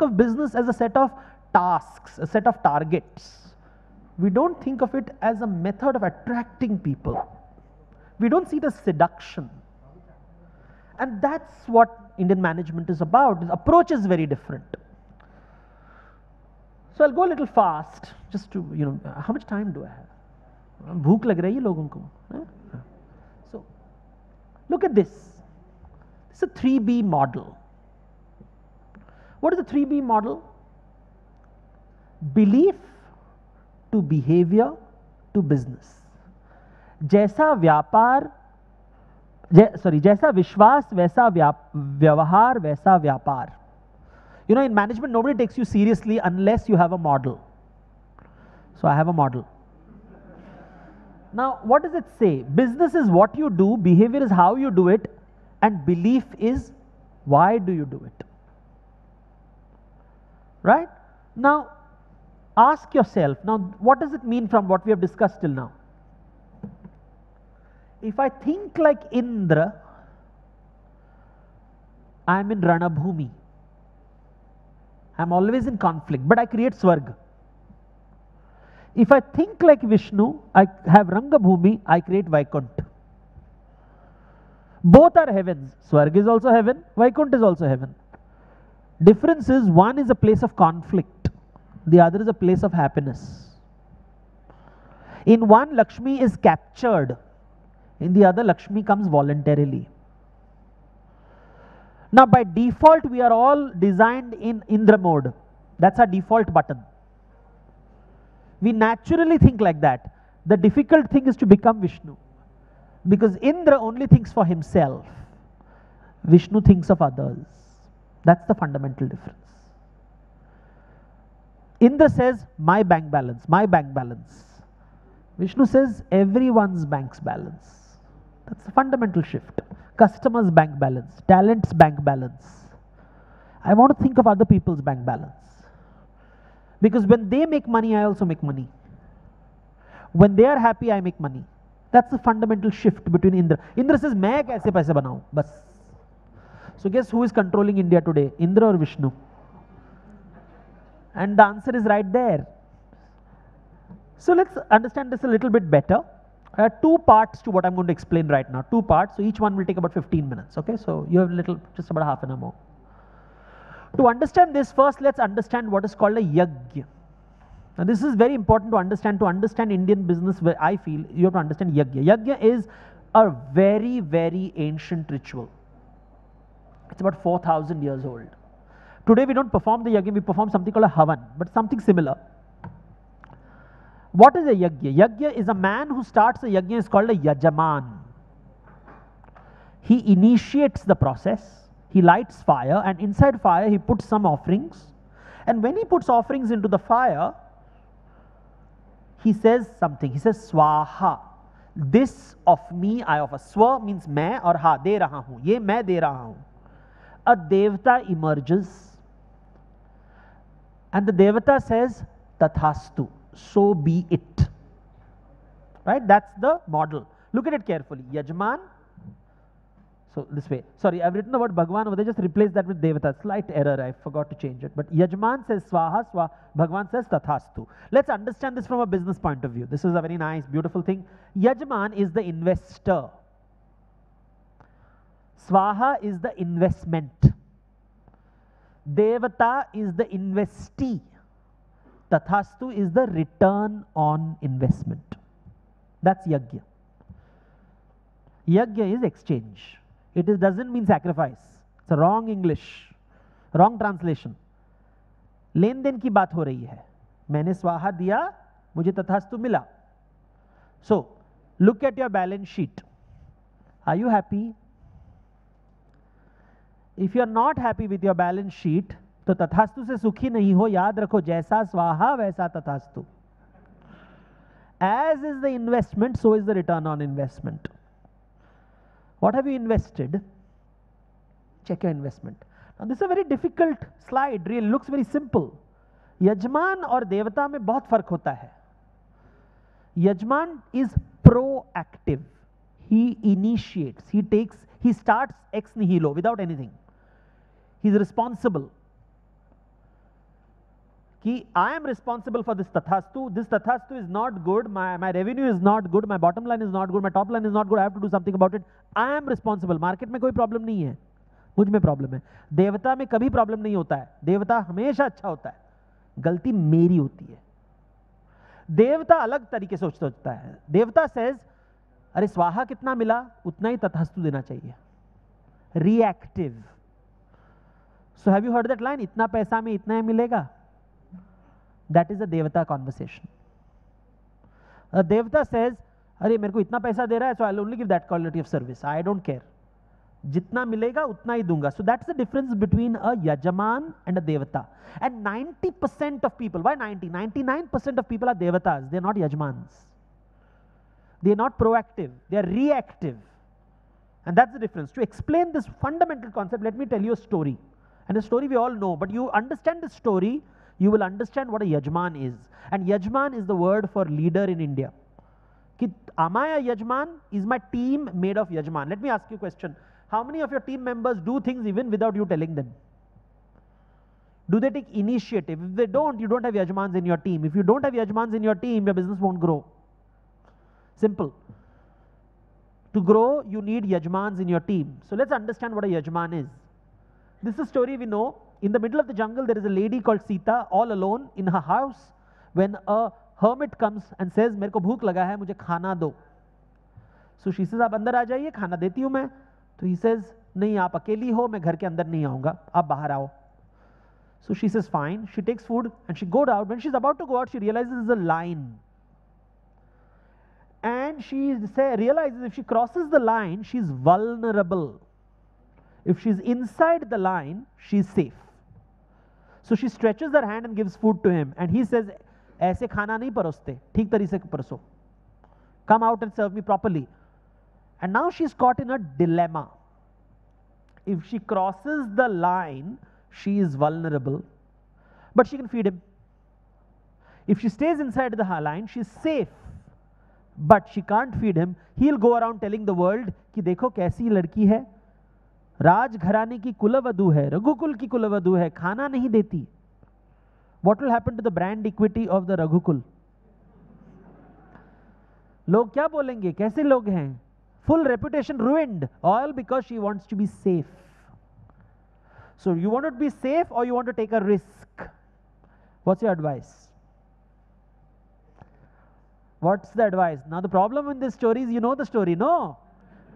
of business as a set of tasks, a set of targets. We don't think of it as a method of attracting people. We don't see it as seduction. And that's what Indian management is about. The approach is very different. So I'll go a little fast, just to, how much time do I have? Bhook lag rahi hai logon ko. So look at this. It's a 3B model. What is the 3B model? Belief to behavior to business. जैसा व्यापार, जैसा विश्वास वैसा व्यवहार वैसा व्यापार. In management, nobody takes you seriously unless you have a model. So I have a model. Now, what does it say? Business is what you do, behavior is how you do it, and belief is why do you do it. Right? Now, ask yourself, now what does it mean from what we have discussed till now? If I think like Indra, I am in Ranabhumi. I am always in conflict, but I create Swarga. If I think like Vishnu, I have Rangabhumi, I create Vaikuntha. Both are heavens. Swarga is also heaven, Vaikuntha is also heaven. Difference is, one is a place of conflict, the other is a place of happiness. In one, Lakshmi is captured, in the other, Lakshmi comes voluntarily. Now, by default, we are all designed in Indra mode. That's our default button. We naturally think like that. The difficult thing is to become Vishnu. Because Indra only thinks for himself. Vishnu thinks of others. That's the fundamental difference. Indra says, my bank balance, my bank balance. Vishnu says, everyone's bank's balance. That's the fundamental shift. Customers' bank balance, talent's bank balance. I want to think of other people's bank balance. Because when they make money, I also make money. When they are happy, I make money. That's the fundamental shift between Indra. Indra says, मैं कैसे पैसे बनाऊं? बस. So guess who is controlling India today? Indra or Vishnu? And the answer is right there. So let's understand this a little bit better. Two parts to what I'm going to explain right now. Two parts. So each one will take about 15 minutes. Okay. So you have just about half an hour more. To understand this, first let's understand what is called a Yagya. Now this is very important to understand. To understand Indian business, where I feel you have to understand Yagya. Yagya is a very, very ancient ritual. It's about 4,000 years old. Today we don't perform the Yagya, we perform something called a Havan, but something similar. What is a Yagya? Yagya is a man who starts a Yagya, is called a Yajaman. He initiates the process, he lights fire, and inside fire he puts some offerings. And when he puts offerings into the fire, he says something. He says, Swaha. This of me I offer. Swa means मैं और ha, दे रहा हूँ. ये मैं दे रहा हूँ. A Devata emerges, and the Devata says, Tathastu. So be it. Right? That's the model. Look at it carefully. Yajman. So this way. Sorry, I've written the word Bhagwan over there. Just replace that with Devata. Slight error. I forgot to change it. But Yajman says Swaha. Bhagwan says Tathastu. Let's understand this from a business point of view. This is a very nice, beautiful thing. Yajman is the investor. Swaha is the investment. Devata is the investee. Tathastu is the return on investment. That's Yagya. Yagya is exchange. It doesn't mean sacrifice. It's a wrong English, wrong translation. Lane then की बात हो रही है. मैंने स्वाहा दिया, मुझे तथास्तु मिला. So, look at your balance sheet. Are you happy? If you are not happy with your balance sheet, तो तथास्तु से सुखी नहीं हो. याद रखो, जैसा स्वाहा वैसा तथास्तु. As is the investment, so is the return on investment. What have you invested? Check your investment. Now this is a very difficult slide. Really looks very simple. यजमान और देवता में बहुत फर्क होता है. यजमान is proactive. He initiates. He starts ex nihilo without anything. He's responsible. कि I am responsible for this tathastu. This tathastu is not good. My revenue is not good. My bottom line is not good. My top line is not good. I have to do something about it. I am responsible. Market में कोई problem नहीं है, मुझ में problem है. देवता में कभी problem नहीं होता है. देवता हमेशा अच्छा होता है. गलती मेरी होती है. देवता अलग तरीके से सोचता है. देवता says, अरे स्वाहा कितना मिला उतना ही तथास्तु देना चाहिए. Reactive. So have you heard that line? इतना पैसा में इतना ही मिलेगा. That is a Devata conversation. A Devata says, अरे मेरे को इतना पैसा दे रहा है, so I'll only give that quality of service. I don't care. जितना मिलेगा उतना ही दूंगा. So that's the difference between a Yajaman and a Devata. And 90% of people, why 90? 99% of people are Devatas. They're not Yajamans. They're not proactive. They're reactive. And that's the difference. To explain this fundamental concept, let me tell you a story. And the story we all know, but you understand the story, you will understand what a Yajman is. And Yajman is the word for leader in India. Am I a Yajman? Is my team made of Yajman? Let me ask you a question. How many of your team members do things even without you telling them? Do they take initiative? If they don't, you don't have Yajmans in your team. If you don't have Yajmans in your team, your business won't grow. Simple. To grow, you need Yajmans in your team. So let's understand what a Yajman is. This is a story we know. In the middle of the jungle, there is a lady called Sita, all alone in her house, when a hermit comes and says, मेरे को भूख लगा है, मुझे खाना दो. So she says, आप अंदर आ जाइए, खाना देती हूँ मैं. तो he says, नहीं आप अकेली हो, मैं घर के अंदर नहीं आऊँगा, आप बाहर आओ. So she says, fine. She takes food and she goes out. When she's about to go out, she realizes there's a line. And she realizes if she crosses the line, she's vulnerable. If she's inside the line, she's safe. So she stretches her hand and gives food to him. And he says, ऐसे खाना नहीं परोसते, ठीक तरीके से परोसो. Come out and serve me properly. And now she's caught in a dilemma. If she crosses the line, she is vulnerable, but she can feed him. If she stays inside the line, she's safe, but she can't feed him. He'll go around telling the world कि देखो कैसी लड़की है, राज घराने की कुलवधू है, रघुकुल की कुलवधू है, खाना नहीं देती. What will happen to the brand equity of the रघुकुल? लोग क्या बोलेंगे, कैसे लोग हैं? Full reputation ruined, all because she wants to be safe. So you want to be safe or you want to take a risk? What's your advice? What's the advice? Now the problem in this story is, you know the story, no?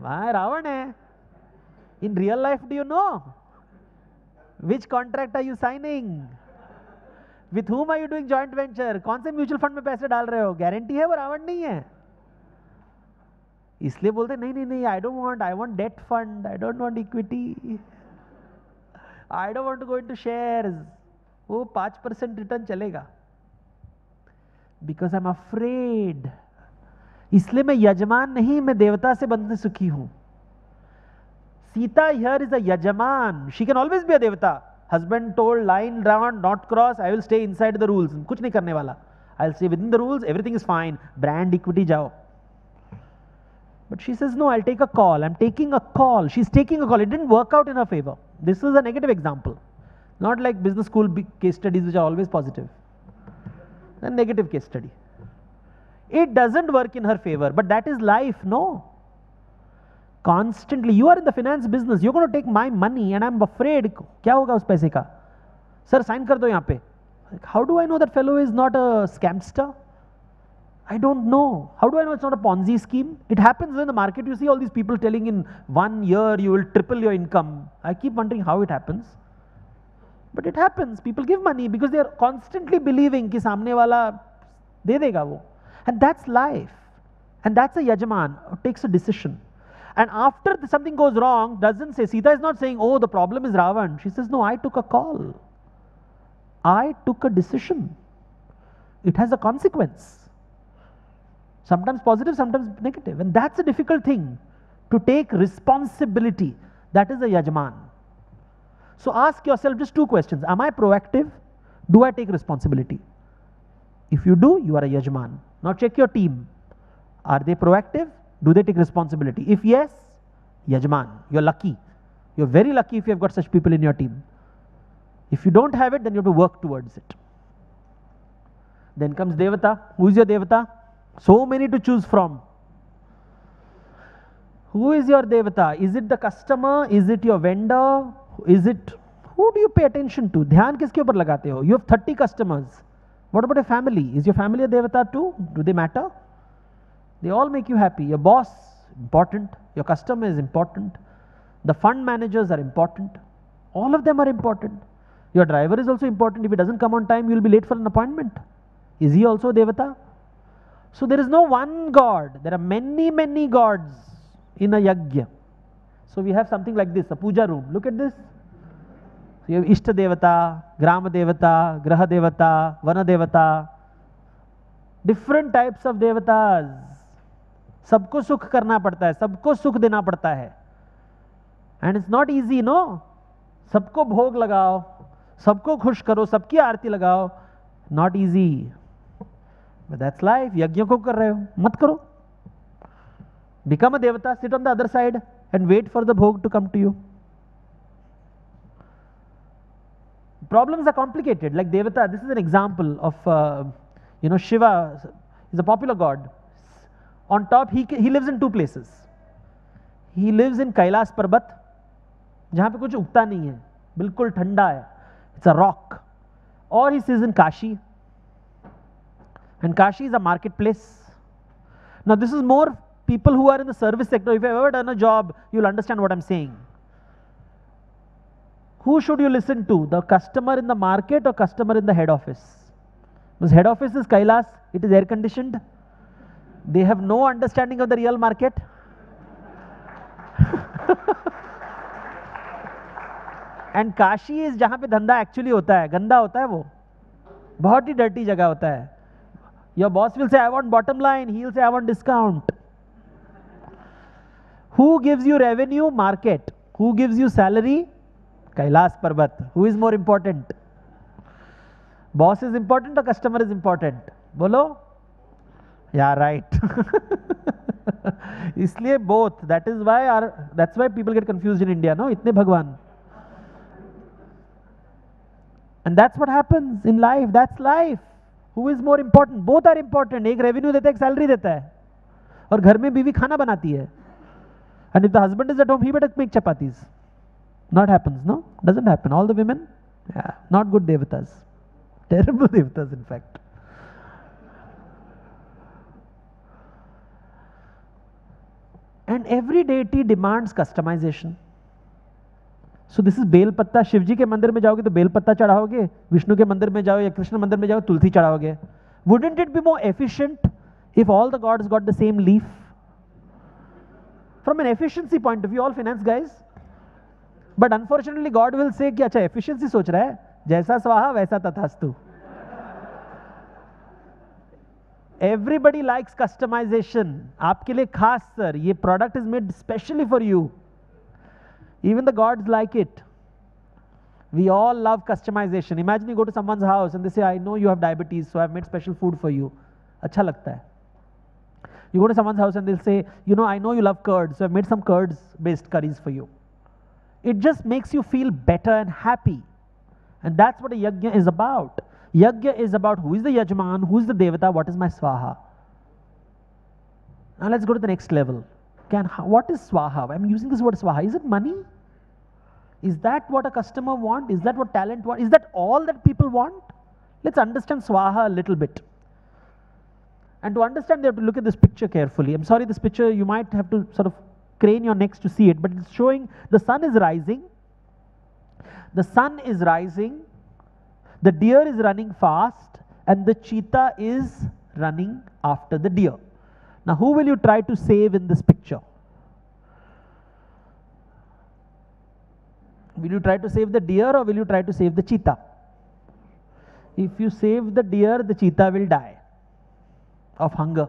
Why Ravan hai? In real life, do you know? Which contract are you signing? With whom are you doing joint venture? कौन से mutual fund में पैसे डाल रहे हो? Guarantee है वो रावण नहीं है. इसलिए बोलते नहीं, I don't want, I want debt fund, I don't want equity, I don't want to go into shares. वो 5% रिटर्न चलेगा. Because I'm afraid. इसलिए मैं यजमान नहीं, मैं देवता से बनने सुखी हूं. Sita here is a yajaman. She can always be a devata. Husband told, line round, not cross, I will stay inside the rules. कुछ नहीं करने वाला. I'll stay within the rules, everything is fine. Brand equity जाओ. But she says, no, I'll take a call. I'm taking a call. She's taking a call. It didn't work out in her favor. This is a negative example. Not like business school case studies which are always positive. A negative case study. It doesn't work in her favor, but that is life, no? Constantly, you are in the finance business. You're going to take my money and I'm afraid, क्या होगा उस पैसे का? Sir, sign कर दो यहाँ पे. How do I know that fellow is not a scamster? I don't know. How do I know it's not a Ponzi scheme? It happens in the market. You see all these people telling in 1 year you will triple your income. I keep wondering how it happens. But it happens. People give money because they are constantly believing कि सामने वाला दे देगा वो. And that's life. And that's a yajaman who takes a decision. And after something goes wrong, doesn't say, Sita is not saying, oh, the problem is Ravan. She says, no, I took a call. I took a decision. It has a consequence. Sometimes positive, sometimes negative. And that's a difficult thing, to take responsibility. That is a yajman. So ask yourself just 2 questions. Am I proactive? Do I take responsibility? If you do, you are a yajman. Now check your team. Are they proactive? Do they take responsibility? If yes, yajman. You're lucky. You're very lucky if you have got such people in your team. If you don't have it, then you have to work towards it. Then comes Devata. Who is your Devata? So many to choose from. Who is your Devata? Is it the customer? Is it your vendor? Is it, who do you pay attention to? ध्यान किसके ऊपर लगाते हो? You have 30 customers. What about your family? Is your family a Devata too? Do they matter? They all make you happy. Your boss, important. Your customer is important. The fund managers are important. All of them are important. Your driver is also important. If he doesn't come on time, you will be late for an appointment. Is he also a Devata? So there is no one God. There are many, many gods in a Yagya. So we have something like this, a puja room. Look at this. So you have Ishta Devata, Grama Devata, Graha Devata, Vana Devata. Different types of Devatas. सबको सुख करना पड़ता है, सबको सुख देना पड़ता है. And it's not easy, no? सबको भोग लगाओ, सबको खुश करो, सबकी आरती लगाओ. Not easy. But that's life. यज्ञ को कर रहे हो, मत करो. Become a Devata, sit on the other side and wait for the bhog to come to you. Problems are complicated. Like Devata, this is an example of, Shiva is a popular god. On top, he lives in two places. He lives in Kailas Parbat, जहाँ पे कुछ उगता नहीं है, बिल्कुल ठंडा है. It's a rock. Or he lives in Kashi. And Kashi is a marketplace. Now this is more people who are in the service sector. If you have ever done a job, you'll understand what I'm saying. Who should you listen to? The customer in the market or customer in the head office? Because head office is Kailas, it is air conditioned. They have no understanding of the real market. And Kashi is जहाँ पे धंधा actually होता है, गंदा होता है वो, बहुत ही dirty जगह होता है. Your boss will say, I want bottom line. He will say, I want discount. Who gives you revenue? Market. Who gives you salary? Kailas Parbat. Who is more important? Boss is important or customer is important? Bolo? Yeah, right. इसलिए both. That's why people get confused in India. No, इतने भगवान. And that's what happens in life. That's life. Who is more important? Both are important. एक revenue देता है, एक salary देता है. और घर में बीवी खाना बनाती है. And if the husband is at home, he better make chapatis. Not happens, no? Doesn't happen. All the women, yeah, not good Devatas. Terrible Devatas, in fact. And every deity demands customization. So this is बेल पत्ता. शिव जी के मंदिर में जाओगे तो bell पत्ता चढ़ाओगे, विष्णु के मंदिर में जाओ या कृष्ण मंदिर में जाओ तुलसी चढ़ाओगे. Wouldn't it be more efficient if all the gods got the same leaf? From an efficiency point of view, all finance guys. But unfortunately, God will say कि अच्छा efficiency सोच रहा है, जैसा स्वाहा वैसा तथास्तु. Everybody likes customization. आपके लिए खास सर, ये product is made specially for you. Even the gods like it. We all love customization. Imagine you go to someone's house and they say, I know you have diabetes, so I've made special food for you. अच्छा लगता है. You go to someone's house and they'll say, I know you love curds, so I've made some curds-based curries for you. It just makes you feel better and happy. And that's what a yagya is about. Yagya is about who is the yajman, who is the devata, what is my swaha. Now let's go to the next level. What is swaha? I'm using this word swaha. Is it money? Is that what a customer wants? Is that what talent wants? Is that all that people want? Let's understand swaha a little bit. And to understand, you have to look at this picture carefully. I'm sorry, this picture, you might have to sort of crane your necks to see it, but it's showing the sun is rising. The sun is rising. The deer is running fast and the cheetah is running after the deer. Now, who will you try to save in this picture? Will you try to save the deer or will you try to save the cheetah? If you save the deer, the cheetah will die of hunger.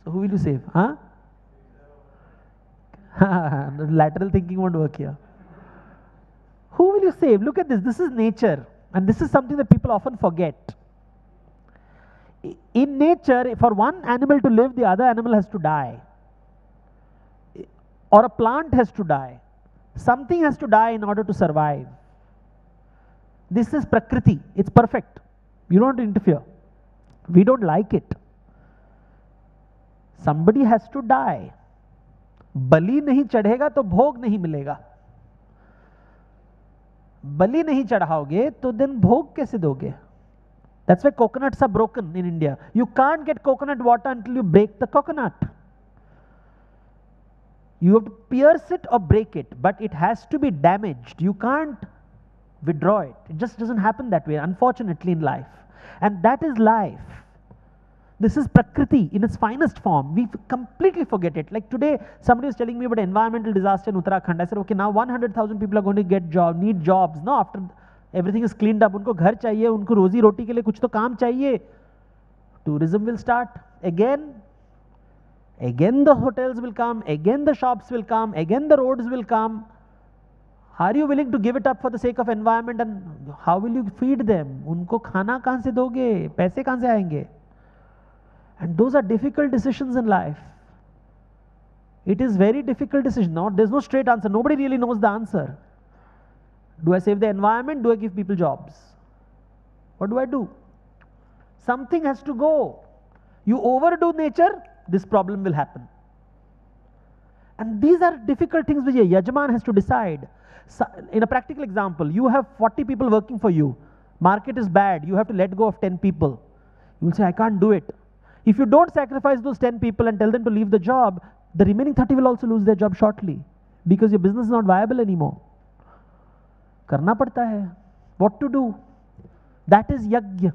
So, who will you save? Huh? Lateral thinking won't work here. Who will you save? Look at this. This is nature. And this is something that people often forget. In nature, for one animal to live, the other animal has to die. Or a plant has to die. Something has to die in order to survive. This is Prakriti. It's perfect. You don't have to interfere. We don't like it. Somebody has to die. बलि नहीं चढ़ेगा तो भोग नहीं मिलेगा. बलि नहीं चढ़ाओगे तो then भोग कैसे दोगे? That's why coconuts are broken in India. You can't get coconut water until you break the coconut. You have to pierce it or break it, but it has to be damaged. You can't withdraw it. It just doesn't happen that way, unfortunately, in life. And that is life. This is Prakriti in its finest form. We completely forget it. Like today, somebody was telling me about environmental disaster in Uttarakhand. I said, okay, now 100,000 people are going to get need jobs. No, after everything is cleaned up, उनको घर चाहिए, उनको रोजी रोटी के लिए कुछ तो काम चाहिए. Tourism will start again. Again the hotels will come, again the shops will come, again the roads will come. Are you willing to give it up for the sake of environment, and how will you feed them? उनको खाना कहाँ से दोगे? पैसे कहाँ से आएंगे? And those are difficult decisions in life. It is very difficult decision. There's no straight answer. Nobody really knows the answer. Do I save the environment? Do I give people jobs? What do I do? Something has to go. You overdo nature, this problem will happen. And these are difficult things which a Yajman has to decide. So, in a practical example, you have 40 people working for you. Market is bad. You have to let go of 10 people. You will say, I can't do it. If you don't sacrifice those 10 people and tell them to leave the job, the remaining 30 will also lose their job shortly, because your business is not viable anymore. Karna padta hai. What to do? That is Yagya.